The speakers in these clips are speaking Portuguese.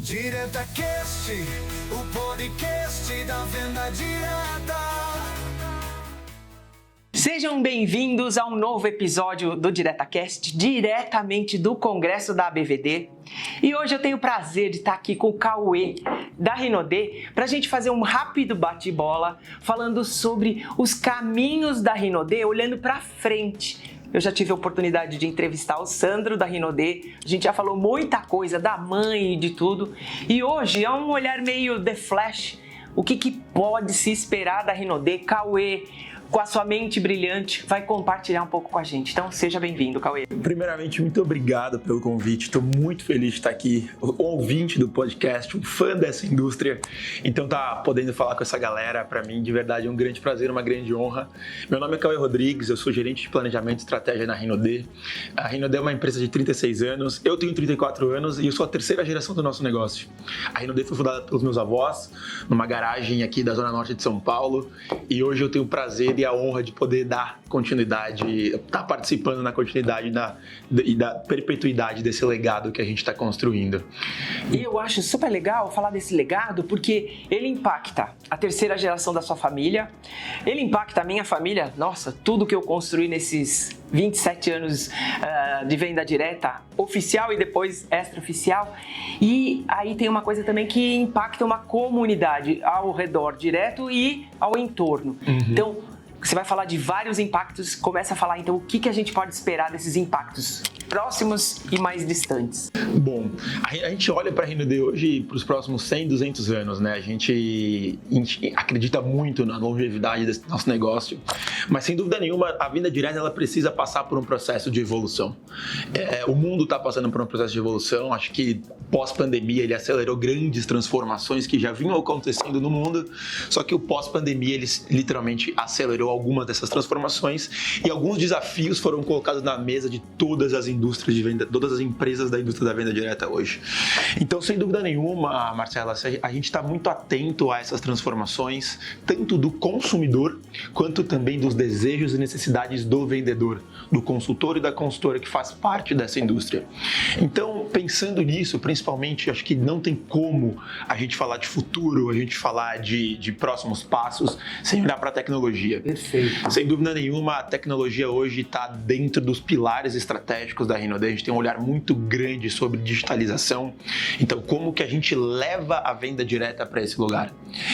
DiretaCast, o podcast da venda direta. Sejam bem-vindos a um novo episódio do DiretaCast, diretamente do Congresso da ABVD. E hoje eu tenho o prazer de estar aqui com o Cauê, da Rinode, para a gente fazer um rápido bate-bola, falando sobre os caminhos da Rinode, olhando para frente. Eu já tive a oportunidade de entrevistar o Sandro da Rinode, a gente já falou muita coisa da mãe e de tudo. E hoje é um olhar meio The Flash, o que pode se esperar da Rinode. Cauê, com a sua mente brilhante, vai compartilhar um pouco com a gente. Então, seja bem-vindo, Cauê. Primeiramente, muito obrigado pelo convite. Estou muito feliz de estar aqui, um ouvinte do podcast, um fã dessa indústria. Então, tá podendo falar com essa galera, para mim, de verdade, é um grande prazer, uma grande honra. Meu nome é Cauê Rodrigues, eu sou gerente de planejamento e estratégia na Rinode. A Rinode é uma empresa de 36 anos, eu tenho 34 anos e eu sou a terceira geração do nosso negócio. A Rinode foi fundada pelos meus avós, numa garagem aqui da Zona Norte de São Paulo, e hoje eu tenho o prazer e a honra de poder dar continuidade, estar participando na continuidade e da perpetuidade desse legado que a gente está construindo. E eu acho super legal falar desse legado porque ele impacta a terceira geração da sua família, ele impacta a minha família, nossa, tudo que eu construí nesses 27 anos de venda direta, oficial e depois extraoficial. E aí tem uma coisa também que impacta uma comunidade ao redor, direto e ao entorno. Então, você vai falar de vários impactos, começa a falar então o que a gente pode esperar desses impactos próximos e mais distantes. Bom, a gente olha para a Rinode hoje para os próximos 100, 200 anos, né? A gente acredita muito na longevidade desse nosso negócio, mas sem dúvida nenhuma a venda direta ela precisa passar por um processo de evolução. O mundo está passando por um processo de evolução, acho que pós-pandemia ele acelerou grandes transformações que já vinham acontecendo no mundo, só que o pós-pandemia ele literalmente acelerou algumas dessas transformações e alguns desafios foram colocados na mesa de todas as indústrias de venda, todas as empresas da indústria da venda direta hoje. Então, sem dúvida nenhuma, Marcela, a gente está muito atento a essas transformações, tanto do consumidor, quanto também dos desejos e necessidades do vendedor, do consultor e da consultora que faz parte dessa indústria. Então, pensando nisso, principalmente, acho que não tem como a gente falar de futuro, a gente falar de próximos passos, sem olhar para a tecnologia. Perfeito. Sem dúvida nenhuma, a tecnologia hoje está dentro dos pilares estratégicos da Rinode. A gente tem um olhar muito grande sobre digitalização. Então, como que a gente leva a venda direta para esse lugar?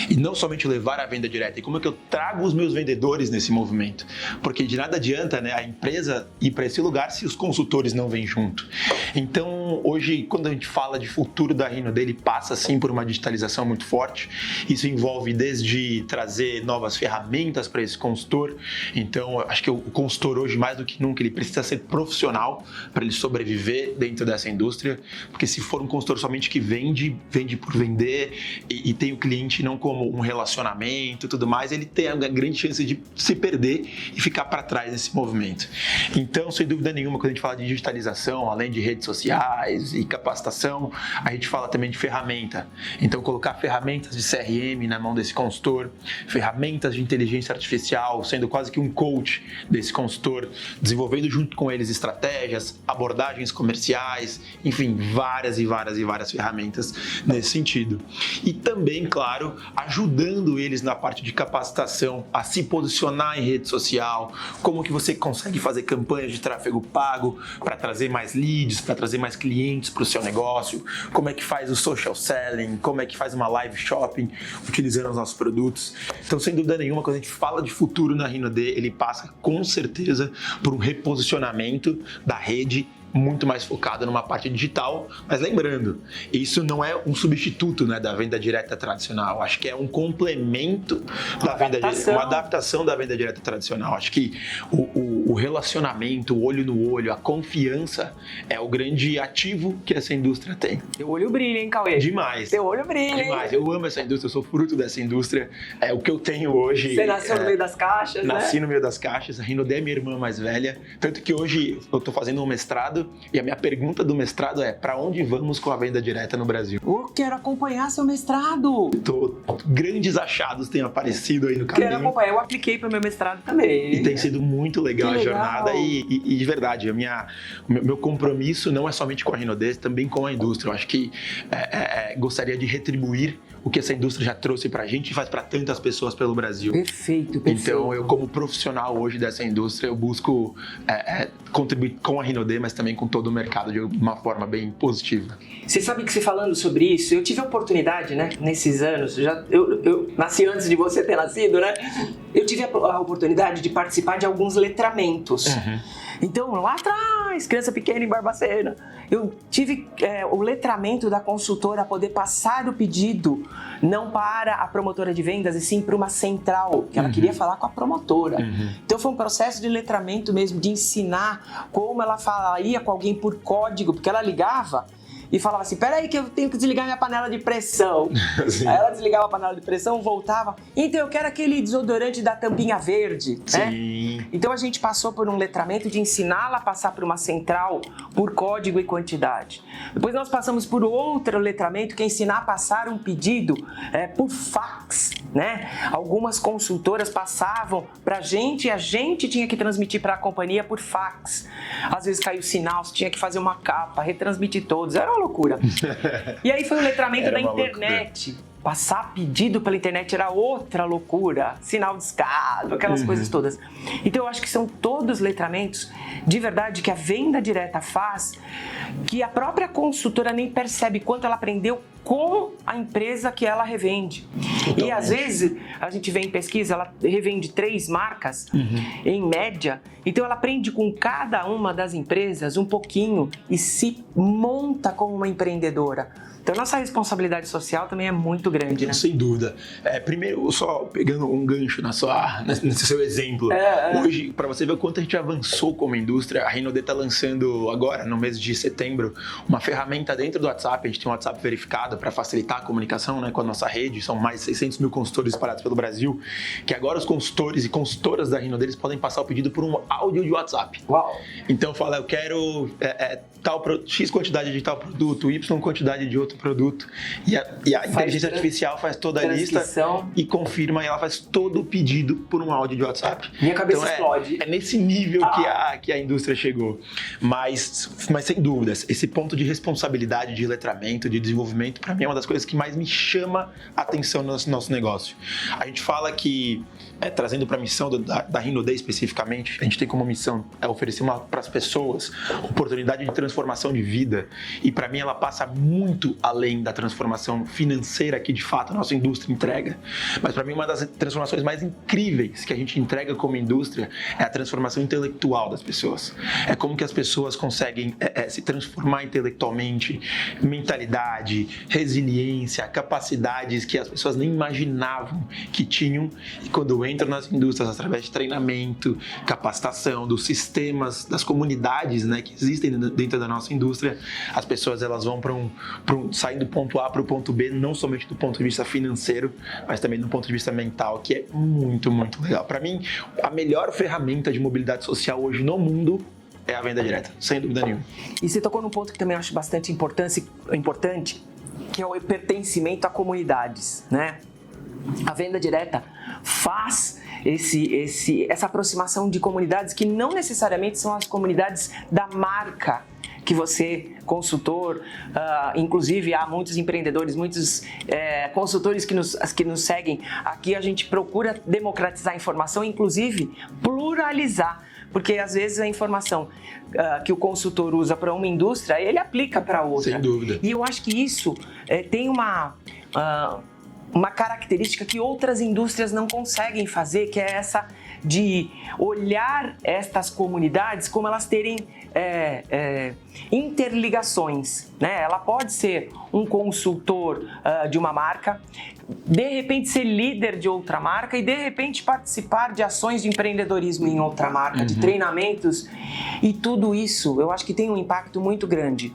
E não somente levar a venda direta, e como é que eu trago os meus vendedores nesse movimento? Porque de nada adianta, né, a empresa ir para esse lugar se os consultores não vêm junto. Então, hoje, quando a gente fala de futuro da Rinode, ele passa sim por uma digitalização muito forte. Isso envolve desde trazer novas ferramentas para esse consultor. Então, acho que o consultor hoje, mais do que nunca, ele precisa ser profissional para ele sobreviver dentro dessa indústria, porque se for um consultor somente que vende por vender e tem o cliente não como um relacionamento e tudo mais, ele tem a grande chance de se perder e ficar para trás nesse movimento. Então, sem dúvida nenhuma, quando a gente fala de digitalização, além de redes sociais e capacitação, a gente fala também de ferramenta. Então, colocar ferramentas de CRM na mão desse consultor, ferramentas de inteligência artificial, sendo quase que um coach desse consultor, desenvolvendo junto com eles estratégias, abordagens comerciais, enfim, várias ferramentas nesse sentido. E também, claro, ajudando eles na parte de capacitação a se posicionar em rede social, como que você consegue fazer campanhas de tráfego pago para trazer mais leads, para trazer mais clientes para o seu negócio, como é que faz o social selling, como é que faz uma live shopping utilizando os nossos produtos. Então, sem dúvida nenhuma, quando a gente fala de futuro na Rinode, ele passa com certeza por um reposicionamento da rede muito mais focada numa parte digital, mas lembrando, isso não é um substituto, né, da venda direta tradicional, acho que é um complemento da venda direta, uma adaptação da venda direta tradicional. Acho que o relacionamento, o olho no olho, a confiança é o grande ativo que essa indústria tem. Teu olho brilha, hein, Cauê? Demais. Teu olho brilha, demais. Eu amo essa indústria, eu sou fruto dessa indústria, é o que eu tenho hoje. Você nasceu no meio das caixas, Nasci no meio das caixas, a Rinode é minha irmã mais velha, tanto que hoje eu estou fazendo um mestrado mestrado e a minha pergunta do mestrado é: para onde vamos com a venda direta no Brasil? Eu quero acompanhar seu mestrado. Grandes achados têm aparecido aí no caminho. Quero acompanhar, eu apliquei para o meu mestrado também. E tem sido muito legal Que a legal. jornada e de verdade, meu compromisso não é somente com a Rinode, também com a indústria. Eu acho que gostaria de retribuir o que essa indústria já trouxe pra gente e faz pra tantas pessoas pelo Brasil. Perfeito. Então, eu como profissional hoje dessa indústria, eu busco contribuir com a Rinode, mas também com todo o mercado de uma forma bem positiva. Você sabe que você falando sobre isso, eu tive a oportunidade, né, nesses anos, eu nasci antes de você ter nascido, né? Eu tive a oportunidade de participar de alguns letramentos. Então, lá atrás, criança pequena em Barbacena, eu tive o letramento da consultora poder passar o pedido não para a promotora de vendas, e sim para uma central, que ela queria falar com a promotora. Então, foi um processo de letramento mesmo, de ensinar como ela falaria com alguém por código, porque ela ligava e falava assim: peraí que eu tenho que desligar minha panela de pressão. Aí ela desligava a panela de pressão, voltava. Então eu quero aquele desodorante da tampinha verde, né? Sim. Então a gente passou por um letramento de ensiná-la a passar por uma central por código e quantidade. Depois nós passamos por outro letramento que é ensinar a passar um pedido por fax, né? Algumas consultoras passavam pra gente e a gente tinha que transmitir para a companhia por fax. Às vezes caiu o sinal, você tinha que fazer uma capa, retransmitir todos. Era uma loucura. E aí foi o letramento da internet. Passar pedido pela internet era outra loucura. Sinal discado, aquelas coisas todas. Então eu acho que são todos letramentos de verdade que a venda direta faz, que a própria consultora nem percebe quanto ela aprendeu com a empresa que ela revende. E às vezes a gente vê em pesquisa, ela revende 3 marcas em média, então ela aprende com cada uma das empresas um pouquinho e se monta como uma empreendedora. Então nossa responsabilidade social também é muito grande, né? Sem dúvida. Primeiro, só pegando um gancho nesse seu exemplo. Hoje, para você ver o quanto a gente avançou como indústria, a Rinode está lançando agora, no mês de setembro, uma ferramenta dentro do WhatsApp. A gente tem um WhatsApp verificado para facilitar a comunicação, né, com a nossa rede. São mais de 600 mil consultores espalhados pelo Brasil, que agora os consultores e consultoras da Rinode, eles podem passar o pedido por um áudio de WhatsApp. Uau! Então fala: eu quero X quantidade de tal produto, Y quantidade de outro produto, e a inteligência artificial faz toda a lista e confirma, e ela faz todo o pedido por um áudio de WhatsApp. Minha cabeça explode. É nesse nível que a indústria chegou. Mas sem dúvidas, esse ponto de responsabilidade, de letramento, de desenvolvimento, para mim é uma das coisas que mais me chama a atenção no nosso negócio. A gente fala que, trazendo para a missão da Rinode especificamente, a gente tem como missão oferecer para as pessoas oportunidade de transformação de vida, e para mim ela passa muito além da transformação financeira que de fato a nossa indústria entrega. Mas para mim uma das transformações mais incríveis que a gente entrega como indústria é a transformação intelectual das pessoas. É como que as pessoas conseguem se transformar intelectualmente, mentalidade, resiliência, capacidades que as pessoas nem imaginavam que tinham, e quando entram nas indústrias através de treinamento, capacitação, dos sistemas, das comunidades, né, que existem dentro da nossa indústria, as pessoas elas vão saem do ponto A para o ponto B, não somente do ponto de vista financeiro, mas também do ponto de vista mental, que é muito, muito legal. Para mim, a melhor ferramenta de mobilidade social hoje no mundo é a venda direta, sem dúvida nenhuma. E você tocou num ponto que também eu acho bastante importante, que é o pertencimento a comunidades, né? A venda direta faz essa aproximação de comunidades que não necessariamente são as comunidades da marca que você, consultor, inclusive há muitos empreendedores, muitos consultores que nos seguem. Aqui a gente procura democratizar a informação, inclusive pluralizar, porque às vezes a informação que o consultor usa para uma indústria, ele aplica para outra. Sem dúvida. E eu acho que isso tem uma característica que outras indústrias não conseguem fazer, que é essa de olhar estas comunidades como elas terem interligações, né? Ela pode ser um consultor de uma marca, de repente ser líder de outra marca e de repente participar de ações de empreendedorismo em outra marca, de treinamentos, e tudo isso eu acho que tem um impacto muito grande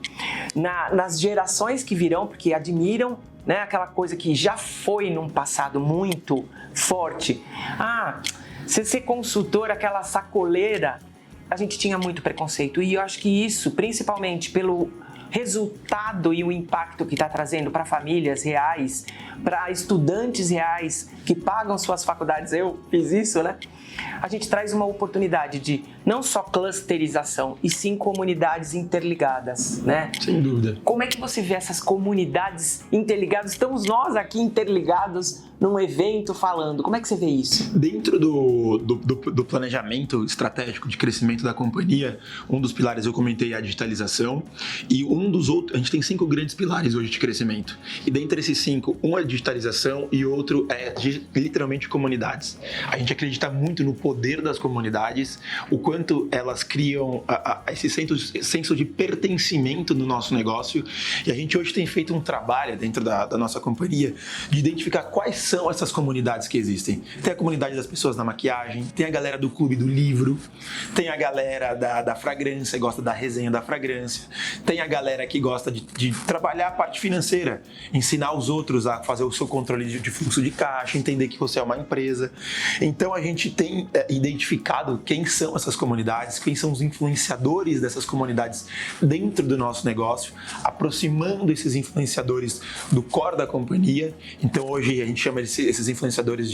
nas gerações que virão, porque admiram, né, aquela coisa que já foi num passado muito forte. Você ser consultor, aquela sacoleira, a gente tinha muito preconceito. E eu acho que isso, principalmente pelo resultado e o impacto que está trazendo para famílias reais, para estudantes reais que pagam suas faculdades, eu fiz isso, né? A gente traz uma oportunidade de não só clusterização, e sim comunidades interligadas, né? Sem dúvida. Como é que você vê essas comunidades interligadas? Estamos nós aqui interligados num evento falando. Como é que você vê isso? Dentro do planejamento estratégico de crescimento da companhia, um dos pilares eu comentei é a digitalização, e um dos outros, a gente tem 5 grandes pilares hoje de crescimento. E dentre esses 5, um é digitalização e outro é literalmente comunidades. A gente acredita muito no poder das comunidades, o quanto elas criam esse senso de pertencimento no nosso negócio, e a gente hoje tem feito um trabalho dentro da nossa companhia de identificar quais são essas comunidades que existem. Tem a comunidade das pessoas na maquiagem, tem a galera do clube do livro, tem a galera da fragrância, gosta da resenha da fragrância, tem a galera que gosta de trabalhar a parte financeira, ensinar os outros a fazer o seu controle de fluxo de caixa, entender que você é uma empresa. Então a gente tem identificado quem são essas comunidades, quem são os influenciadores dessas comunidades dentro do nosso negócio, aproximando esses influenciadores do core da companhia. Então hoje a gente chama esses influenciadores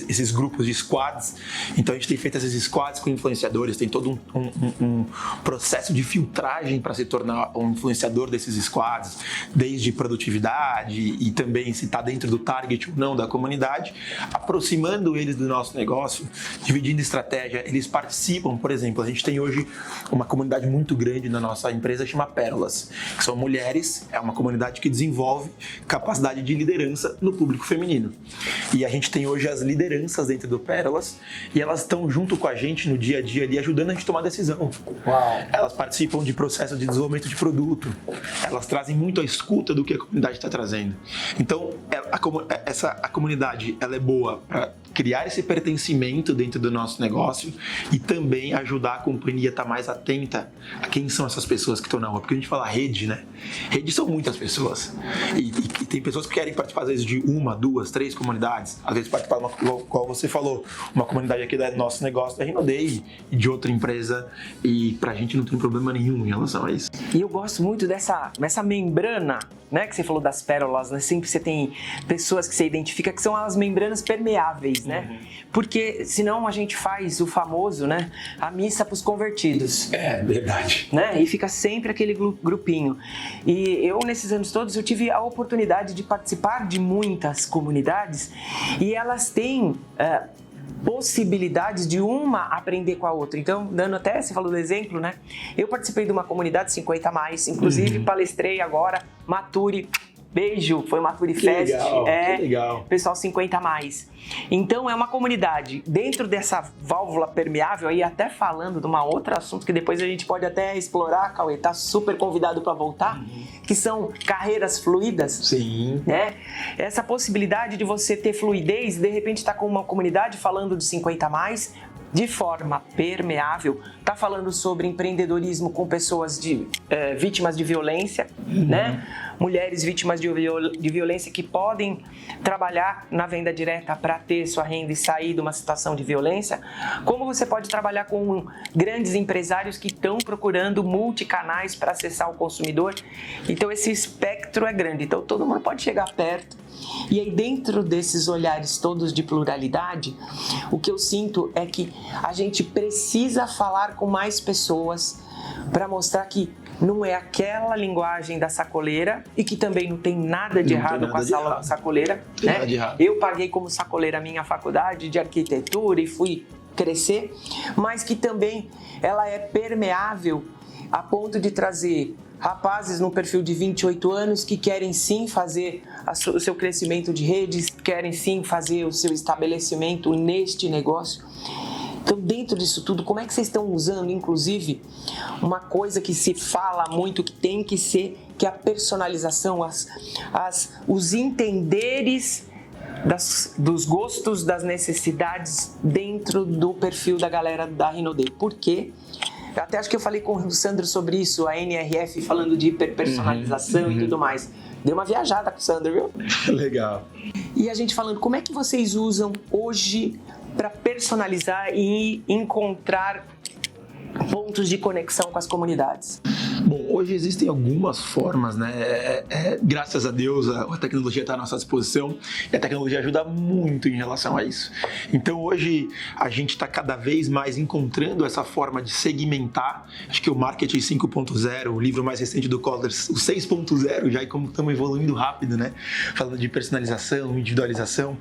esses grupos de squads. Então a gente tem feito esses squads com influenciadores, tem todo um processo de filtragem para se tornar um influenciador desses squads, desde produtividade e também se está dentro do target ou não da comunidade, aproximando eles do nosso negócio, dividindo estratégia. Eles participam, por exemplo, a gente tem hoje uma comunidade muito grande na nossa empresa que chama Pérolas, que são mulheres, é uma comunidade que desenvolve capacidade de liderança no público feminino. E a gente tem hoje as lideranças dentro do Pérolas e elas estão junto com a gente no dia a dia ali, ajudando a gente a tomar decisão. Uau. Elas participam de processos de desenvolvimento de produto, elas trazem muito a escuta do que a comunidade está trazendo. Então, a comunidade ela é boa para criar esse pertencimento dentro do nosso negócio e também ajudar a companhia a estar mais atenta a quem são essas pessoas que estão na rua. Porque a gente fala rede, né? Rede são muitas pessoas. E tem pessoas que querem participar, às vezes, de 1, 2, 3 comunidades. Às vezes participar, qual você falou, uma comunidade aqui do nosso negócio da Rinode e de outra empresa. E pra gente não tem problema nenhum em relação a isso. E eu gosto muito dessa membrana, né, que você falou das pérolas, né? Sempre você tem pessoas que você identifica que são as membranas permeáveis, né? Uhum. Porque senão a gente faz o famoso, né, a missa pros convertidos. É, verdade. Né? E fica sempre aquele grupinho. E eu, nesses anos todos, eu tive a oportunidade de participar de muitas comunidades e elas têm possibilidades de uma aprender com a outra. Então, dando até, você falou do exemplo, né? Eu participei de uma comunidade 50+, inclusive palestrei agora, Mature. Beijo, foi Mature Fest. Que legal. Pessoal 50+. Então, é uma comunidade dentro dessa válvula permeável, aí até falando de um outro assunto que depois a gente pode até explorar, Cauê, tá super convidado para voltar, que são carreiras fluidas. Sim. Né? Essa possibilidade de você ter fluidez, de repente tá com uma comunidade falando de 50+, de forma permeável, tá falando sobre empreendedorismo com pessoas vítimas de violência, né? Mulheres vítimas de violência que podem trabalhar na venda direta para ter sua renda e sair de uma situação de violência, como você pode trabalhar com grandes empresários que estão procurando multicanais para acessar o consumidor. Então esse espectro é grande, então todo mundo pode chegar perto. E aí dentro desses olhares todos de pluralidade, o que eu sinto é que a gente precisa falar com mais pessoas para mostrar que não é aquela linguagem da sacoleira e que também não tem nada de errado com a sacoleira. Né? Eu paguei como sacoleira a minha faculdade de arquitetura e fui crescer, mas que também ela é permeável a ponto de trazer rapazes no perfil de 28 anos que querem sim fazer o seu crescimento de redes, querem sim fazer o seu estabelecimento neste negócio. Então, dentro disso tudo, como é que vocês estão usando, inclusive, uma coisa que se fala muito que tem que ser, que é a personalização, os entenderes dos gostos, das necessidades dentro do perfil da galera da Rinode. Por quê? Eu até acho que eu falei com o Sandro sobre isso, a NRF falando de hiperpersonalização e tudo mais. Deu uma viajada com o Sandro, viu? Legal. E a gente falando, como é que vocês usam hoje para personalizar e encontrar pontos de conexão com as comunidades? Bom, hoje existem algumas formas, né? Graças a Deus a tecnologia está à nossa disposição e a tecnologia ajuda muito em relação a isso. Então hoje a gente está cada vez mais encontrando essa forma de segmentar. Acho que o Marketing 5.0, o livro mais recente do Kotler, o 6.0, já como estamos evoluindo rápido, né? Falando de personalização, individualização.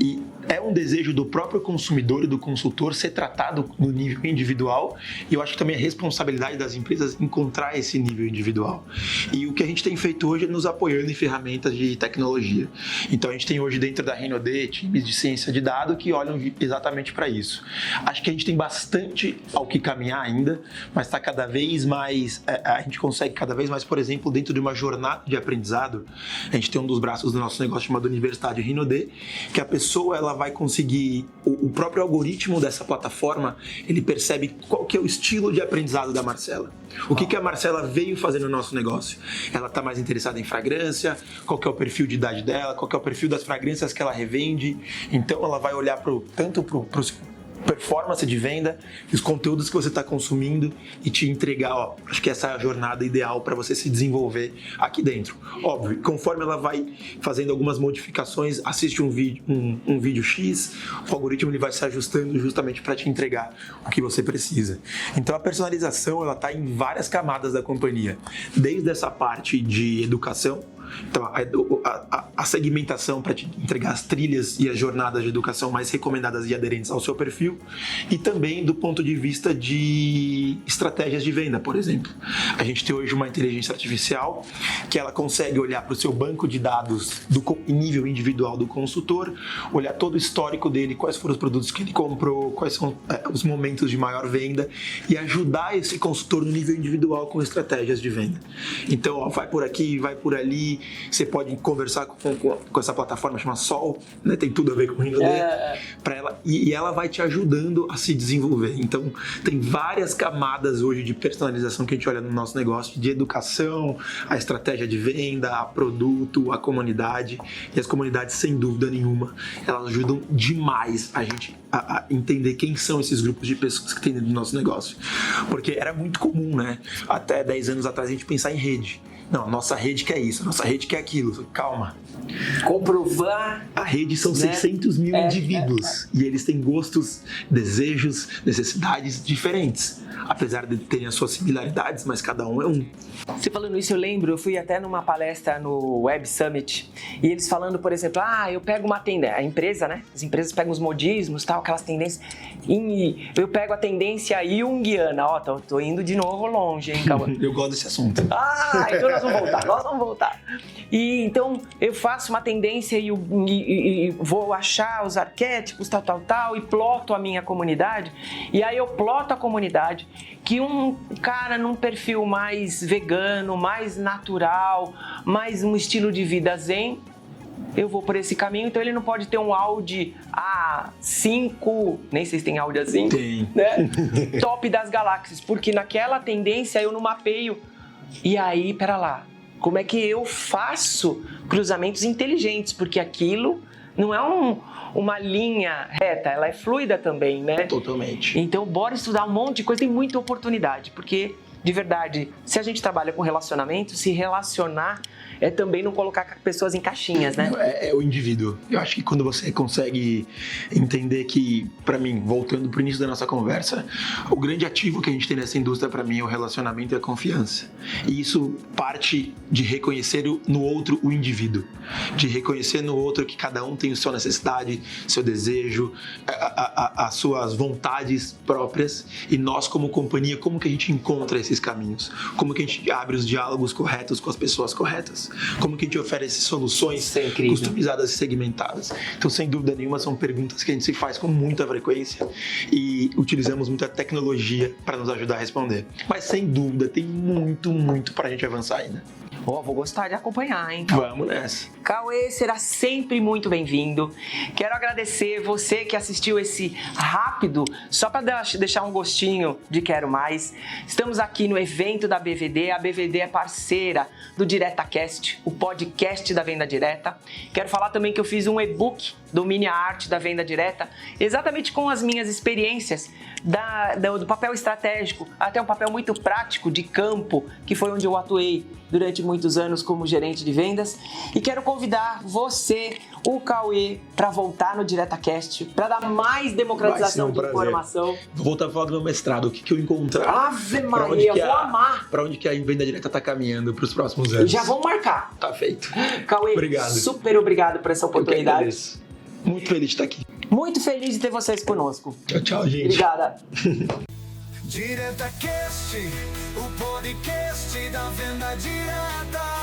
E é um desejo do próprio consumidor e do consultor ser tratado no nível individual, e eu acho que também é responsabilidade das empresas encontrar esse nível individual. E o que a gente tem feito hoje é nos apoiando em ferramentas de tecnologia. Então a gente tem hoje dentro da Renaudet times de ciência de dados que olham exatamente para isso. Acho que a gente tem bastante ao que caminhar ainda, mas está cada vez mais, a gente consegue cada vez mais, por exemplo, dentro de uma jornada de aprendizado, a gente tem um dos braços do nosso negócio chamado Universidade Renaudet, que a pessoa ela vai conseguir, o próprio algoritmo dessa plataforma, ele percebe qual que é o estilo de aprendizado da Marcela. O que a Marcela veio fazer no nosso negócio? Ela está mais interessada em fragrância, qual que é o perfil de idade dela, qual que é o perfil das fragrâncias que ela revende. Então ela vai olhar tanto para o performance de venda, os conteúdos que você está consumindo e te entregar, acho que essa é a jornada ideal para você se desenvolver aqui dentro. Óbvio, conforme ela vai fazendo algumas modificações, assiste um vídeo X, o algoritmo ele vai se ajustando justamente para te entregar o que você precisa. Então a personalização ela está em várias camadas da companhia, desde essa parte de educação. Então, a segmentação para te entregar as trilhas e as jornadas de educação mais recomendadas e aderentes ao seu perfil, e também do ponto de vista de estratégias de venda, por exemplo. A gente tem hoje uma inteligência artificial que ela consegue olhar para o seu banco de dados do nível individual do consultor, olhar todo o histórico dele, quais foram os produtos que ele comprou, quais são os momentos de maior venda, e ajudar esse consultor no nível individual com estratégias de venda. Então, vai por aqui, vai por ali. Você pode conversar com essa plataforma chamada Sol, né? Tem tudo a ver com o Renaudet, para ela, e ela vai te ajudando a se desenvolver. Então tem várias camadas hoje de personalização que a gente olha no nosso negócio, de educação, a estratégia de venda, a produto, a comunidade, e as comunidades, sem dúvida nenhuma, elas ajudam demais a gente a entender quem são esses grupos de pessoas que tem dentro do nosso negócio, porque era muito comum, né? Até 10 anos atrás a gente pensar em rede. Não, nossa rede quer isso, nossa rede quer aquilo. Calma. Comprovar. A rede são 600 mil indivíduos e eles têm gostos, desejos, necessidades diferentes. Apesar de terem as suas similaridades, mas cada um é um. Você falando isso, eu fui até numa palestra no Web Summit e eles falando, por exemplo, eu pego uma tendência, a empresa, né? As empresas pegam os modismos, tal, aquelas tendências, e eu pego a tendência junguiana, tô indo de novo longe, hein, Cauã? Eu gosto desse assunto. Então nós vamos voltar. E então eu faço uma tendência e vou achar os arquétipos, tal, e ploto a minha comunidade, e aí eu ploto a comunidade que um cara num perfil mais vegano, mais natural, mais um estilo de vida zen, eu vou por esse caminho, então ele não pode ter um Audi A5, nem sei se tem Audi A5, tem. Né? Top das galáxias, porque naquela tendência eu não mapeio. E aí, pera lá, como é que eu faço cruzamentos inteligentes? Porque aquilo não é uma linha reta, ela é fluida também, né? Totalmente. Então, bora estudar um monte de coisa, tem muita oportunidade, porque, de verdade, se a gente trabalha com relacionamento, se relacionar é também não colocar pessoas em caixinhas, né? É o indivíduo. Eu acho que quando você consegue entender que, pra mim, voltando pro início da nossa conversa, o grande ativo que a gente tem nessa indústria, pra mim, é o relacionamento e a confiança. E isso parte de reconhecer no outro o indivíduo, de reconhecer no outro que cada um tem a sua necessidade, seu desejo, as suas vontades próprias, e nós, como companhia, como que a gente encontra esses caminhos? Como que a gente abre os diálogos corretos com as pessoas corretas? Como que a gente oferece soluções customizadas e segmentadas? Então, sem dúvida nenhuma, são perguntas que a gente se faz com muita frequência e utilizamos muita tecnologia para nos ajudar a responder. Mas, sem dúvida, tem muito para a gente avançar ainda. Vou gostar de acompanhar, hein? Vamos nessa. Cauê será sempre muito bem-vindo. Quero agradecer você que assistiu esse rápido, só para deixar um gostinho de quero mais. Estamos aqui no evento da BVD. A BVD é parceira do DiretaCast, o podcast da venda direta. Quero falar também que eu fiz um e-book domine a arte da venda direta, exatamente com as minhas experiências do papel estratégico até um papel muito prático de campo, que foi onde eu atuei durante muitos anos como gerente de vendas. E quero convidar você, o Cauê, para voltar no DiretaCast, para dar mais democratização de informação. Vou voltar a falar do meu mestrado, o que eu encontrar. Ave Maria, vou amar! Para onde que a venda direta está caminhando para os próximos anos. Já vamos marcar. Tá feito. Cauê, obrigado. Super obrigado por essa oportunidade. Muito feliz de estar aqui. Muito feliz de ter vocês conosco. Tchau, tchau, gente. Obrigada. DiretaCast, o podcast da venda direta.